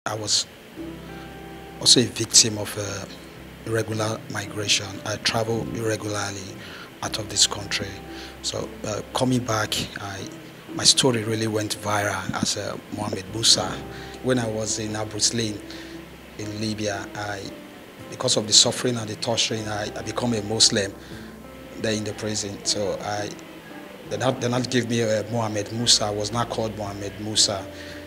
I was also a victim of irregular migration. I travel irregularly out of this country. So coming back, my story really went viral as Mohamed Musa. When I was in Abrus Lane in Libya, because of the suffering and the torturing, I became a Muslim there in the prison. So they not give me Mohamed Musa. I was not called Mohamed Musa.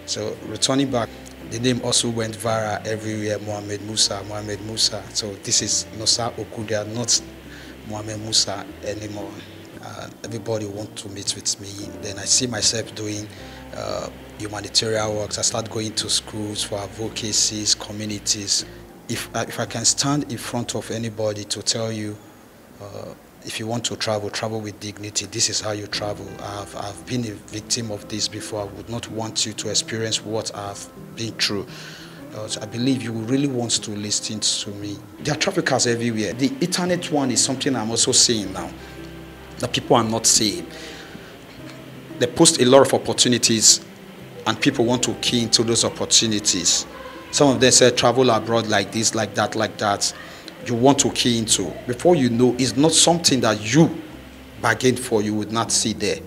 So returning back, the name also went viral everywhere, Mohamed Musa, Mohamed Musa. So this is Nosa Okundia, not Mohamed Musa anymore. Everybody wants to meet with me. Then I see myself doing humanitarian works. I start going to schools for advocacies, communities. If I can stand in front of anybody to tell you, if you want to travel, travel with dignity. This is how you travel. I've been a victim of this before. I would not want you to experience what I've been through. I believe you really want to listen to me. There are traffickers everywhere. The internet one is something I'm also seeing now, that people are not seeing. They post a lot of opportunities, and people want to key into those opportunities. Some of them say travel abroad like this, like that, like that. You want to key into. Before you know, it's not something that you bargained for, you would not see there.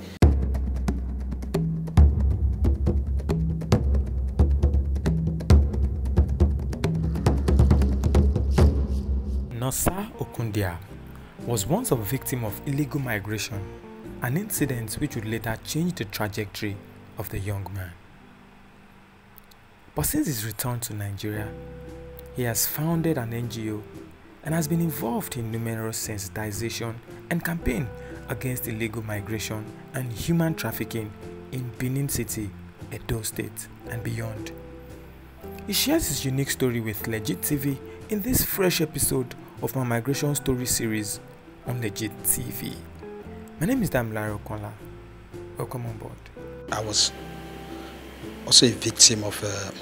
Nosa Okundia was once a victim of illegal migration, an incident which would later change the trajectory of the young man. But since his return to Nigeria, he has founded an NGO and has been involved in numerous sensitization and campaign against illegal migration and human trafficking in Benin City, Edo State, and beyond. He shares his unique story with Legit TV in this fresh episode of my migration story series on Legit TV. My name is Naija People. Welcome on board. I was also a victim of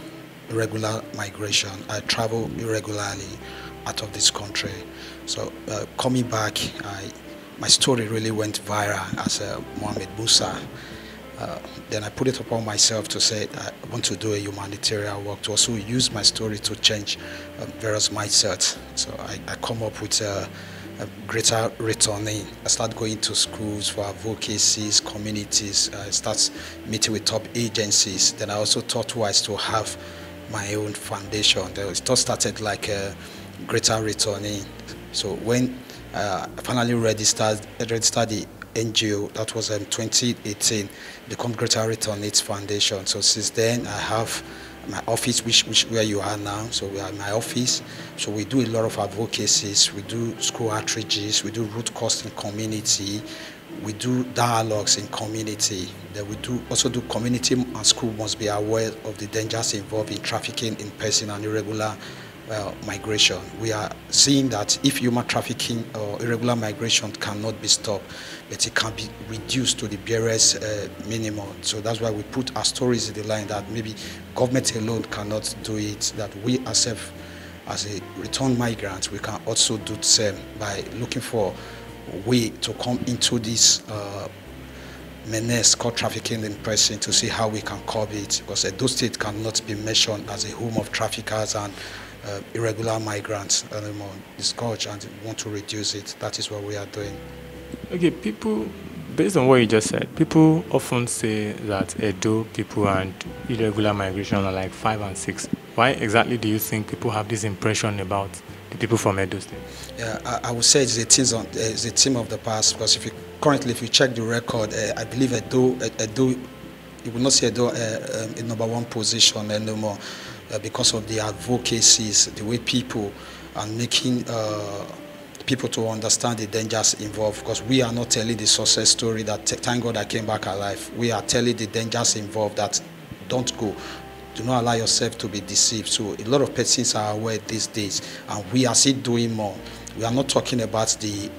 irregular migration. I travel irregularly out of this country. So coming back, my story really went viral as Mohamed Musa. Then I put it upon myself to say I want to do a humanitarian work, to also use my story to change various mindsets. So I come up with a Greater Returnee. I start going to schools for advocacies, communities. I start meeting with top agencies. Then I also thought twice to have my own foundation. It just started like a Greater Returnee. So when I finally registered the NGO, that was in 2018, become Greater Returnees Foundation. So since then, I have my office, where you are now. So we are in my office. So we do a lot of advocacies. We do school outreaches. We do root cause in community. We do dialogues in community. Then we also do community and school must be aware of the dangers involved in trafficking in person and irregular migration. We are seeing that if human trafficking or irregular migration cannot be stopped, but it can be reduced to the barest minimum. So that's why we put our stories in the line that maybe government alone cannot do it, that we ourselves as a returned migrants, we can also do the same by looking for a way to come into this menace called trafficking in person, to see how we can curb it, because Edo State cannot be mentioned as a home of traffickers and irregular migrants anymore. It's scourge, and we want to reduce it. That is what we are doing. Okay, people, based on what you just said, people often say that Edo people and irregular migration are like 5 and 6. Why exactly do you think people have this impression about the people from Edo State? Yeah, I would say it's a theme of the past, because if you check the record, I believe Edo, you will not see Edo in #1 position anymore. Because of the advocacies, the way people are making people to understand the dangers involved, because we are not telling the success story that thank God I came back alive. We are telling the dangers involved, that don't go. Do not allow yourself to be deceived. So a lot of persons are aware these days, and we are still doing more. We are not talking about the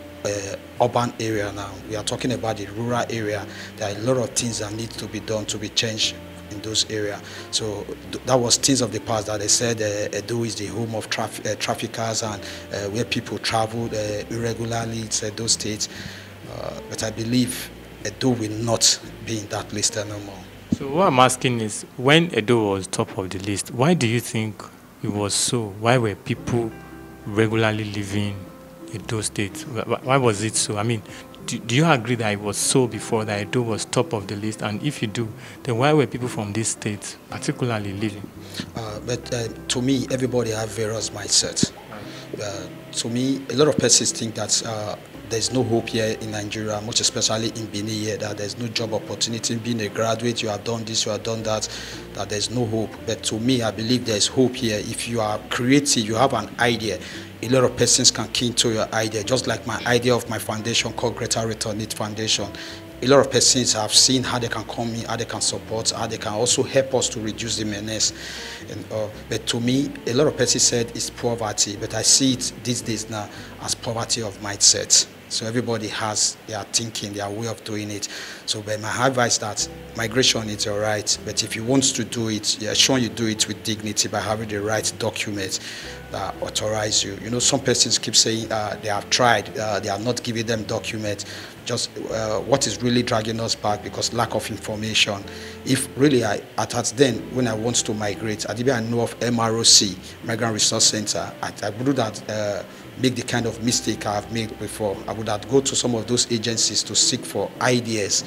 urban area now. We are talking about the rural area. There are a lot of things that need to be done to be changed in those areas. So that was things of the past, that they said Edo is the home of traffickers and where people travel irregularly. It's Edo State. But I believe Edo will not be in that list anymore. So what I'm asking is, when Edo was top of the list, why do you think it was so? Why were people regularly leaving Edo State? Why was it so? I mean, do you agree that it was so before, that Edo was top of the list? And if you do, then why were people from this state particularly leaving? But to me, everybody have various mindsets. To me, a lot of persons think that there's no hope here in Nigeria, much especially in Benin here, that there's no job opportunity. Being a graduate, you have done this, you have done that, that there's no hope. But to me, I believe there's hope here. If you are creative, you have an idea, a lot of persons can key into your idea, just like my idea of my foundation called Greater Returnees Foundation. A lot of persons have seen how they can come in, how they can support, how they can also help us to reduce the menace. But to me, a lot of persons said it's poverty, but I see it these days now as poverty of mindset. So everybody has their thinking, their way of doing it. So but my advice is that migration is all right, but if you want to do it, yeah, sure you do it with dignity by having the right documents that authorize you. You know, some persons keep saying they have tried, they are not giving them documents. Just what is really dragging us back because lack of information. If really at then when I want to migrate, I know of MROC, Migrant Resource Center, I would that make the kind of mistake I've made before. I would have go to some of those agencies to seek for ideas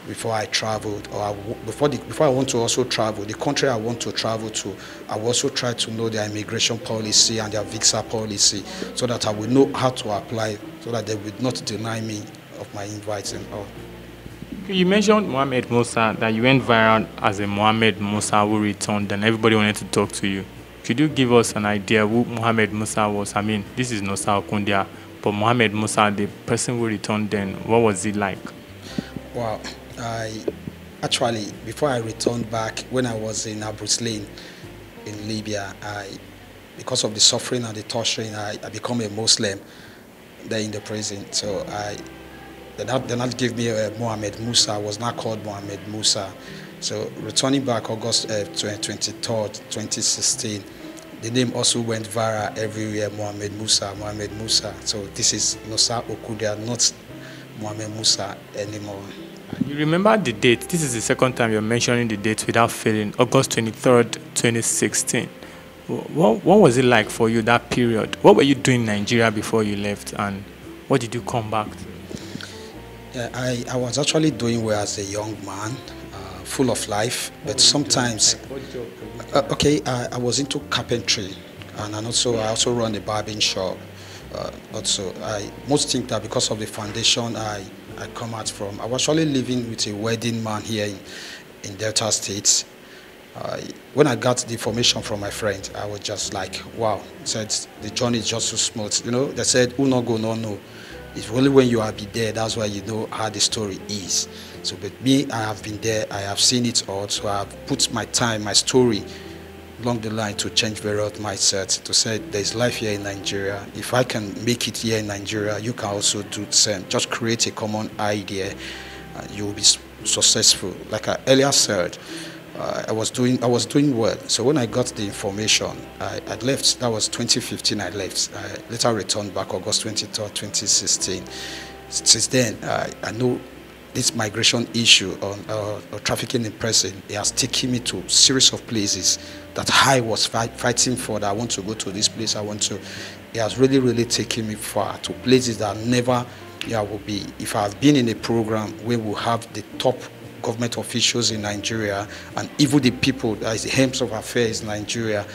before I traveled, or before I want to also travel, the country I want to travel to, I will also try to know their immigration policy and their visa policy, so that I will know how to apply, so that they would not deny me of my invites and all. You mentioned Mohamed Musa, that you went viral as a Mohamed Musa who returned and everybody wanted to talk to you. Could you give us an idea who Mohamed Musa was? I mean, this is Nosa Okundia, but Mohamed Musa, the person who returned then, what was he like? Wow. Actually, before I returned back, when I was in Abrus Lane in Libya, because of the suffering and the torturing, I became a Muslim there in the prison. So they not give me Mohamed Musa. I was not called Mohamed Musa. So returning back August 23rd, 2016, the name also went viral everywhere, Mohamed Musa, Mohamed Musa. So this is Nosa Okundia, not Mohamed Musa anymore. You remember the date? This is the second time you're mentioning the date without failing, August 23rd, 2016. What was it like for you, that period? What were you doing in Nigeria before you left, and what did you come back to? Yeah, I was actually doing well as a young man, full of life, but sometimes, I was into carpentry, and I also run a barbering shop. Also, most think that because of the foundation I come out from, I was actually living with a wedding man here in Delta State. When I got the information from my friend, I was just like, wow, said the journey is just so smooth. You know, they said, who not go, no, no. It's only when you have been there, that's why you know how the story is. So, but me, I have been there, I have seen it all, so I have put my time, my story along the line to change various mindsets, to say there's life here in Nigeria. If I can make it here in Nigeria, you can also do the same. Just create a common idea, you will be successful. Like I earlier said, I was doing well. So when I got the information, I left. That was 2015. I left. I later returned back August 23rd, 2016. Since then, I know this migration issue on trafficking in person, it has taken me to a series of places that I was fighting for, that I want to go to this place, it has really, really taken me far to places that never will be. If I have been in a program where we have the top government officials in Nigeria and even the people that is the heads of affairs in Nigeria,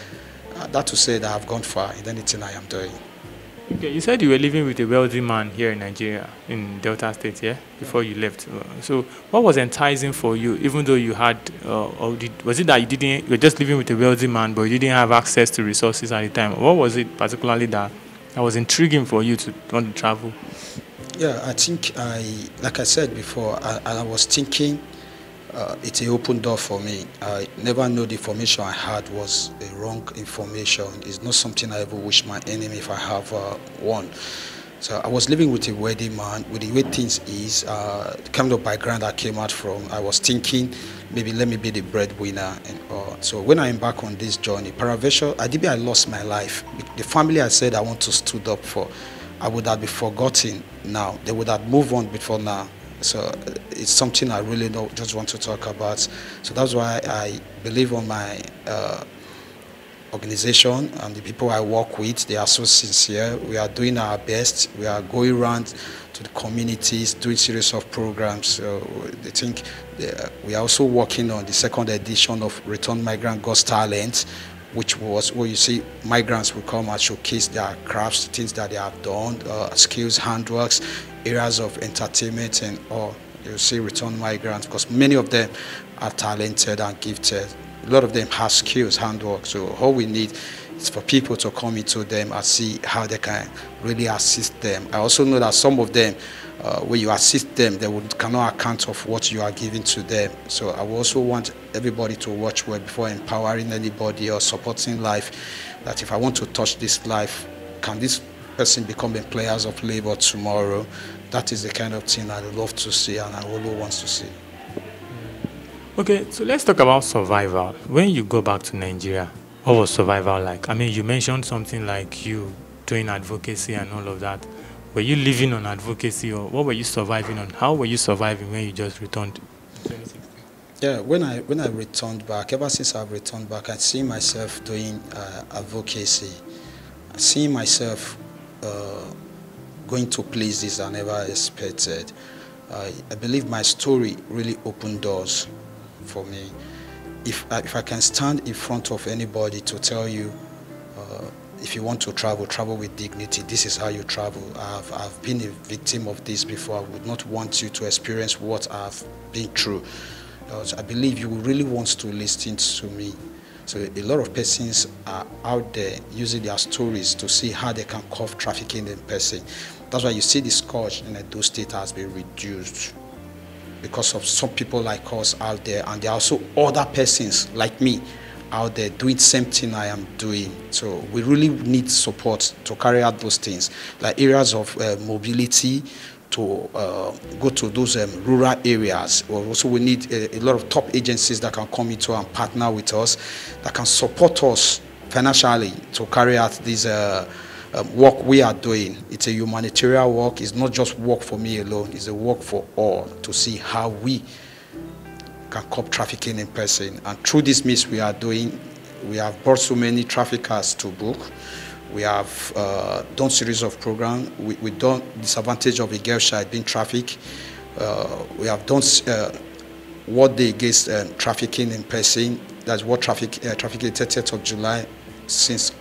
that to say that I've gone far in anything I am doing. Okay, you said you were living with a wealthy man here in Nigeria, in Delta State, yeah, before you left. So what was enticing for you, even though you had, was it that you were just living with a wealthy man, but you didn't have access to resources at the time? What was it particularly that was intriguing for you to want to travel? Yeah, I think, like I said before, I was thinking, it's an open door for me. I never know the information I had was a wrong information. It's not something I ever wish my enemy if I have one. So I was living with a wealthy man. With the way things is, the kind of background I came out from, I was thinking, maybe let me be the breadwinner. So when I embark on this journey, I lost my life. The family I said I want to stood up for, I would have been forgotten now. They would have moved on before now. So it's something I really don't just want to talk about. So that's why I believe on my organization and the people I work with. They are so sincere. We are doing our best. We are going around to the communities, doing series of programs. So they think we are also working on the second edition of Return Migrant God's Talent, which was where you see migrants will come and showcase their crafts, things that they have done, skills, handworks, areas of entertainment, and all. You see return migrants, because many of them are talented and gifted. A lot of them have skills, handwork. So all we need is for people to come into them and see how they can really assist them. I also know that some of them, when you assist them, they cannot account of what you are giving to them. So I also want everybody to watch well before empowering anybody or supporting life, that if I want to touch this life, can this person become employers of labor tomorrow? That is the kind of thing I'd love to see and I really want to see. Okay, so let's talk about survival. When you go back to Nigeria, what was survival like? I mean, you mentioned something like you doing advocacy and all of that. Were you living on advocacy, or what were you surviving on? How were you surviving when you just returned? Yeah, when I returned back, ever since I've returned back, I see myself doing advocacy. I see myself going to places I never expected. I believe my story really opened doors for me. If I can stand in front of anybody to tell you, if you want to travel, travel with dignity, this is how you travel. I've been a victim of this before. I would not want you to experience what I've been through. I believe you really want to listen to me. So a lot of persons are out there using their stories to see how they can curb trafficking in person. That's why you see the scourge in Edo State has been reduced, because of some people like us out there, and there are also other persons like me out there doing the same thing I am doing. So we really need support to carry out those things, like areas of mobility, to go to those rural areas. Also, we need a lot of top agencies that can come into and partner with us, that can support us financially to carry out this work we are doing. It's a humanitarian work. It's not just work for me alone. It's a work for all, to see how we can curb trafficking in person. And through this means we are doing, we have brought so many traffickers to book. We have done series of programs. We done disadvantage of a girl child being trafficked. We have done World Day Against Trafficking in Person. That's World Trafficking 30th of July. Since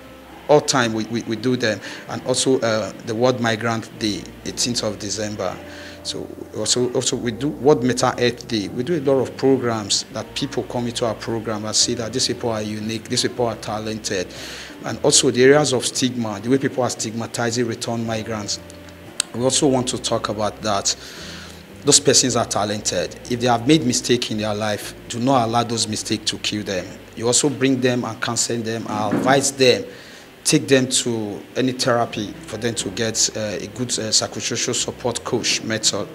all time we do them. And also the World Migrant Day, 18th of December. So also we do World Mental Health Day. We do a lot of programs that people come into our program and see that these people are unique, these people are talented. And also the areas of stigma, the way people are stigmatizing return migrants. We also want to talk about that. Those persons are talented. If they have made mistakes in their life, do not allow those mistakes to kill them. You also bring them and counsel them and advise them. Take them to any therapy for them to get a good psychosocial support coach method.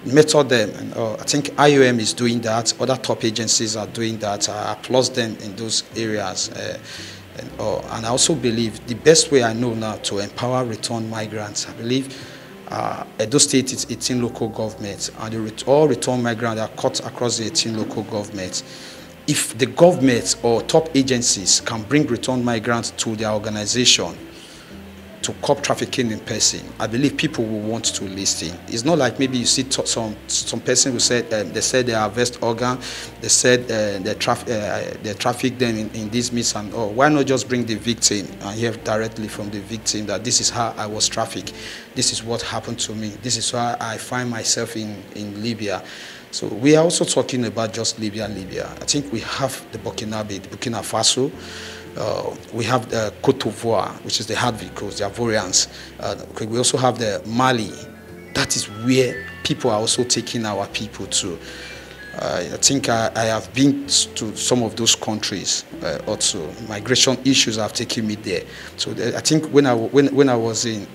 Mentor them. And, I think IOM is doing that. Other top agencies are doing that. I applaud them in those areas. And I also believe the best way I know now to empower return migrants, I believe Edo State is 18 local governments, and all return migrants are cut across the 18 local governments. If the government or top agencies can bring return migrants to their organization to curb trafficking in person, I believe people will want to listen. It's not like maybe you see some person who said they said they harvest organ, they said they traffic them in this means, and why not just bring the victim and hear directly from the victim that this is how I was trafficked, this is what happened to me, this is why I find myself in Libya. So we are also talking about just Libya. I think we have the Burkina Faso. We have the Cote d'Ivoire, which is the Hard Coast, the Ivorians. We also have the Mali. That is where people are also taking our people to. I think I have been to some of those countries also. Migration issues have taken me there. So I think when I was in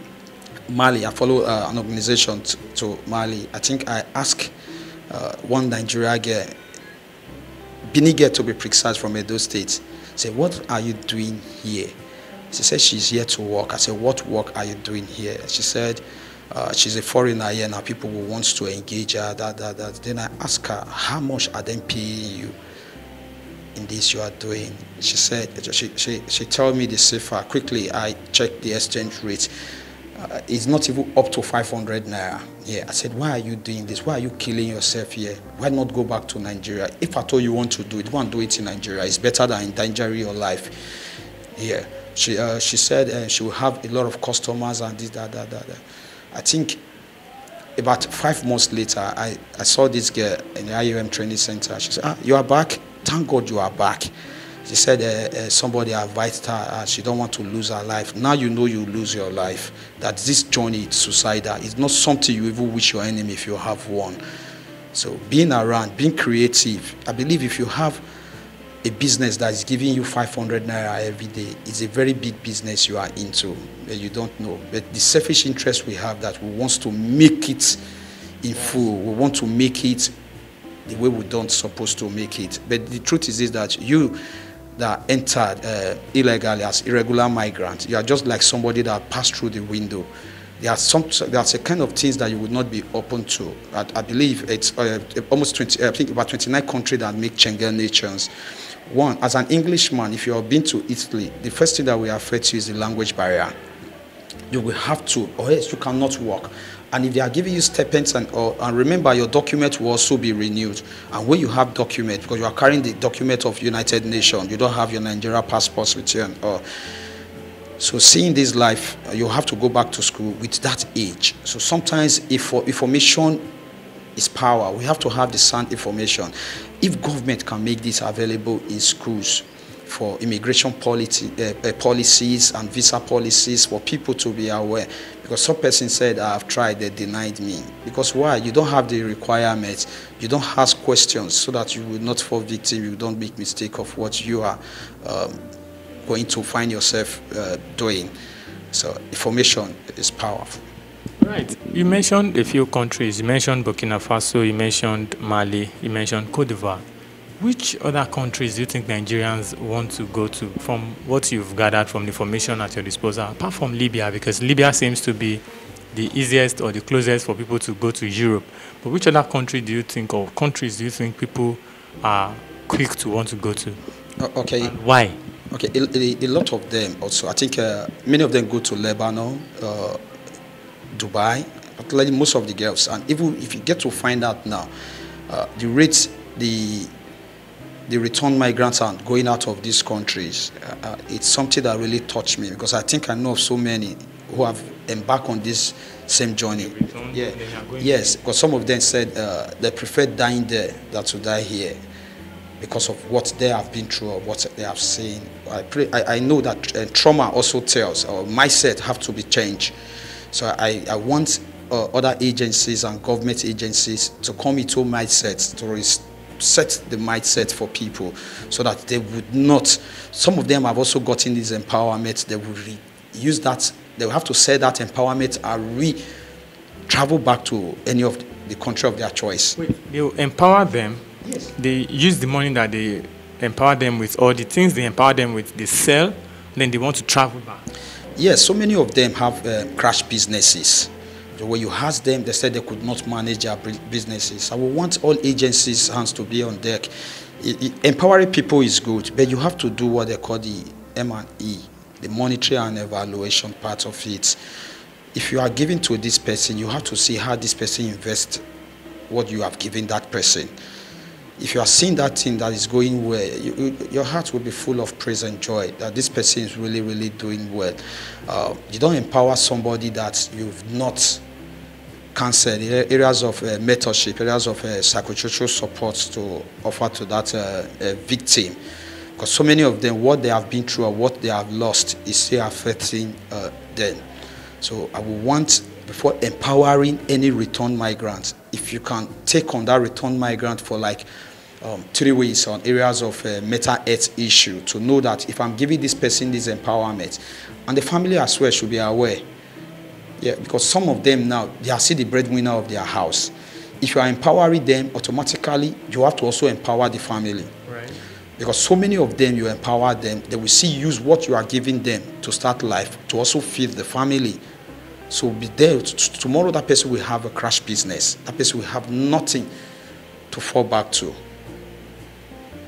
Mali, I followed an organization to Mali. I think I asked one Nigerian girl, Benin girl to be precise, from Edo State, say, what are you doing here? She said she's here to work. I said, what work are you doing here? She said, She's a foreigner here now. People who wants to engage her, that. Then I ask her, how much are they paying you in this you are doing? She said, she told me the cipher. Quickly, I checked the exchange rate. It's not even up to 500 naira. Yeah, I said, why are you doing this? Why are you killing yourself here? Why not go back to Nigeria? If at all you want to do it, go and do it in Nigeria. It's better than endangering your life. Yeah, she said she will have a lot of customers and this, that. I think about 5 months later, I saw this girl in the IUM training center. She said, you are back? Thank God you are back. She said somebody advised her she don't want to lose her life. Now you know you lose your life. That this journey is suicidal. It's not something you even wish your enemy if you have one. So being around, being creative, I believe if you have a business that is giving you 500 naira every day, it's a very big business you are into. You don't know. But the selfish interest we have that we want to make it in full. We want to make it the way we don't supposed to make it. But the truth is that you that entered illegally as irregular migrant, you are just like somebody that passed through the window. There's a kind of things that you would not be open to. I believe it's almost 20, I think about 29 countries that make Schengen nations. One, as an Englishman, if you have been to Italy, the first thing that will affect you is the language barrier. You will have to, or else you cannot work. And if they are giving you stipends, and remember, your document will also be renewed. And when you have document, because you are carrying the document of United Nations, you don't have your Nigeria passports with you. So seeing this life, you have to go back to school with that age. So sometimes if information is power, we have to have the sound information. If government can make this available in schools for immigration policies and visa policies for people to be aware. Because some person said, I have tried, they denied me. Because why? You don't have the requirements. You don't ask questions so that you will not fall victim. You don't make mistake of what you are going to find yourself doing. So information is powerful. Right. You mentioned a few countries. You mentioned Burkina Faso, you mentioned Mali, you mentioned Cote d'Ivoire. Which other countries do you think Nigerians want to go to from what you've gathered from the information at your disposal, apart from Libya? Because Libya seems to be the easiest or the closest for people to go to Europe. But which other country do you think, or countries do you think people are quick to want to go to? Okay. And why? Okay, a lot of them also. I think many of them go to Lebanon, Dubai, particularly most of the girls. And even if you get to find out now, the rates, the return migrants are going out of these countries, it's something that really touched me, because I think I know of so many who have embarked on this same journey. Yeah. Yes, because some of them said they prefer dying there than to die here because of what they have been through or what they have seen. I know that trauma also tells, or mindset have to be changed. So I want other agencies and government agencies to come into mindsets, to set the mindset for people so that they would not, some of them have also gotten this empowerment, they will use that, they will have to sell that empowerment and travel back to any of the country of their choice. Wait, they will empower them? Yes. They use the money that they empower them with, or the things they empower them with, they sell, then they want to travel back? Yes, so many of them have crash businesses. When you ask them, they said they could not manage their businesses. I would want all agencies' hands to be on deck. Empowering people is good, but you have to do what they call the M&E, the monetary and evaluation part of it. If you are giving to this person, you have to see how this person invests what you have given that person. If you are seeing that thing that is going well, your heart will be full of praise and joy that this person is really, really doing well. You don't empower somebody that you've not canceled, areas of mentorship, areas of psychosocial support to offer to that victim. Because so many of them, what they have been through or what they have lost is still affecting them. So I would want, before empowering any return migrant, if you can take on that return migrant for like 3 weeks on areas of mental health issue, to know that if I'm giving this person this empowerment, and the family as well should be aware. Yeah, because some of them now, they are still the breadwinner of their house. If you are empowering them, automatically you have to also empower the family. Right. Because so many of them, you empower them, they will see use what you are giving them to start life, to also feed the family. So be there. Tomorrow that person will have a crash business. That person will have nothing to fall back to.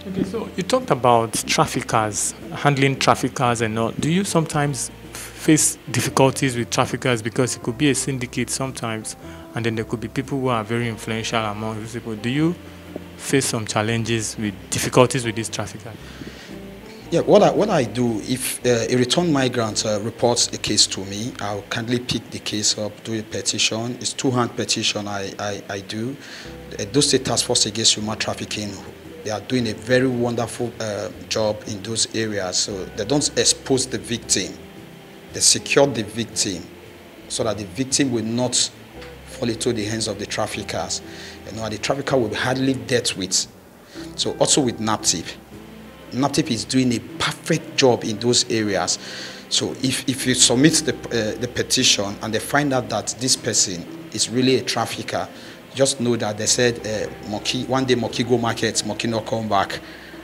Okay, so you talked about traffickers, handling traffickers and all. Do you sometimes face difficulties with traffickers, because it could be a syndicate sometimes, and then there could be people who are very influential among these people? Do you face some challenges with difficulties with these traffickers? Yeah, what I do, if a returned migrant reports a case to me, I'll kindly pick the case up, do a petition. It's 2-hand petition I do. The Edo State Task Force Against Human Trafficking, they are doing a very wonderful job in those areas. So they don't expose the victim. They secure the victim so that the victim will not fall into the hands of the traffickers. You know, the trafficker will be hardly dealt with. So also with NAPTIP. NAPTIP is doing a perfect job in those areas. So if you submit the petition and they find out that this person is really a trafficker, just know that they said one day monkey go market, monkey not come back.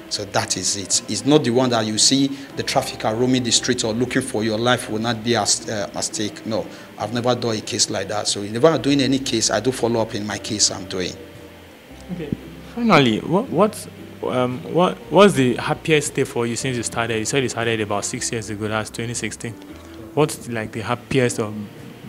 So that is it. It's not the one that you see the trafficker roaming the streets or looking for your life will not be at stake. No, I've never done a case like that. So whenever I'm doing any case, I do follow up in my case I'm doing. Okay. Finally, what's the happiest day for you since you started? You said you started about 6 years ago. That's 2016. What's like the happiest, or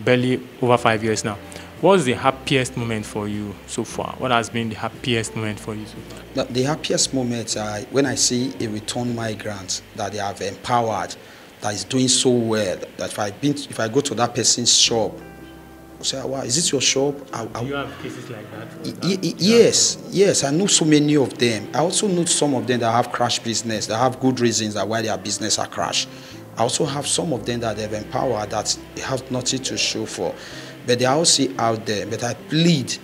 barely over 5 years now? What's the happiest moment for you so far? What has been the happiest moment for you so far? The happiest moment when I see a returned migrant that they have empowered, that is doing so well. That if I go to that person's shop, I say, "Wow, is this your shop?" Do you have cases like that? Yes, I know so many of them. I also know some of them that have crash business, that have good reasons that why their business are crashed. I also have some of them that they've empowered that they have nothing to show for. But they are also out there. But I plead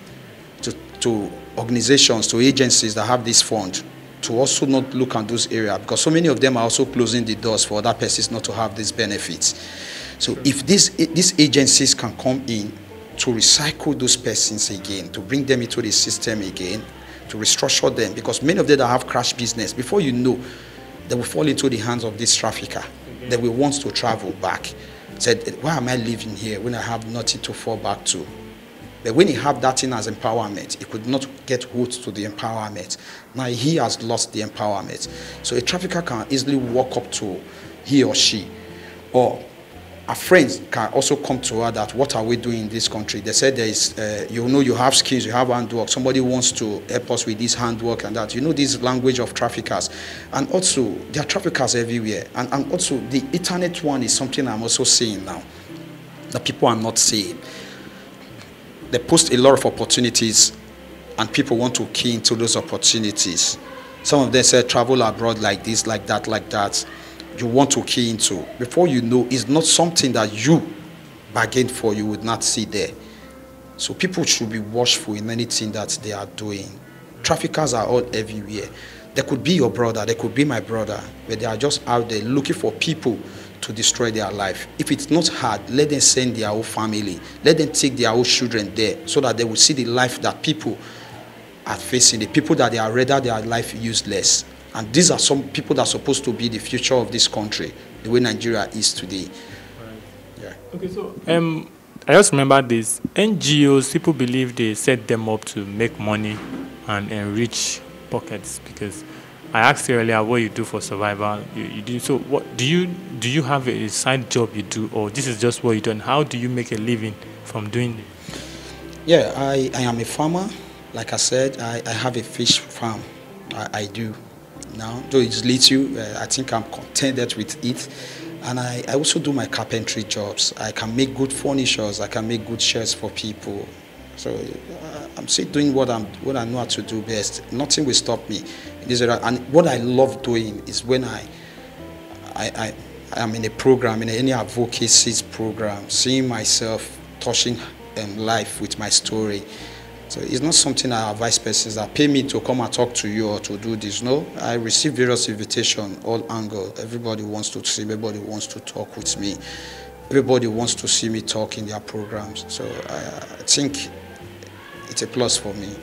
to organizations, to agencies that have this fund, to also not look at those areas, because so many of them are also closing the doors for other persons not to have these benefits. So if these agencies can come in to recycle those persons again, to bring them into the system again, to restructure them, because many of them that have crash business, before you know, they will fall into the hands of this trafficker. They will want to travel back. Said, why am I living here when I have nothing to fall back to? But when he have that thing as empowerment, he could not get hold to the empowerment. Now he has lost the empowerment. So a trafficker can easily walk up to he or she, or a friend can also come to her that, what are we doing in this country? They said there is, you know, you have skills, you have handwork. Somebody wants to help us with this handwork and that. You know, this language of traffickers. And also, there are traffickers everywhere. And also, the internet one is something I'm also seeing now that people are not seeing. They post a lot of opportunities and people want to key into those opportunities. Some of them say travel abroad like this, like that, like that. You want to key into. Before you know, it's not something that you bargained for, you would not see there. So people should be watchful in anything that they are doing. Traffickers are all everywhere. They could be your brother, they could be my brother, but they are just out there looking for people to destroy their life. If it's not hard, let them send their whole family. Let them take their whole children there so that they will see the life that people are facing, the people that they are rather their life useless. And these are some people that are supposed to be the future of this country, the way Nigeria is today. Right. Yeah. Okay, so I just remember this. NGOs, people believe they set them up to make money and enrich pockets, because I asked you earlier what you do for survival. You do. So what do you have a side job you do, or this is just what you do? And how do you make a living from doing it? Yeah, I am a farmer. Like I said, I have a fish farm. I do. Now, though it's little, I think I'm contented with it. And I also do my carpentry jobs. I can make good furnitures. I can make good chairs for people. So I'm still doing what I know how to do best. Nothing will stop me in this area. And what I love doing is when I am in a program, in any advocacy program, seeing myself touching life with my story. So it's not something I advise persons that pay me to come and talk to you or to do this. No, I receive various invitations, all angles. Everybody wants to see, everybody wants to talk with me. Everybody wants to see me talk in their programs. So I think it's a plus for me.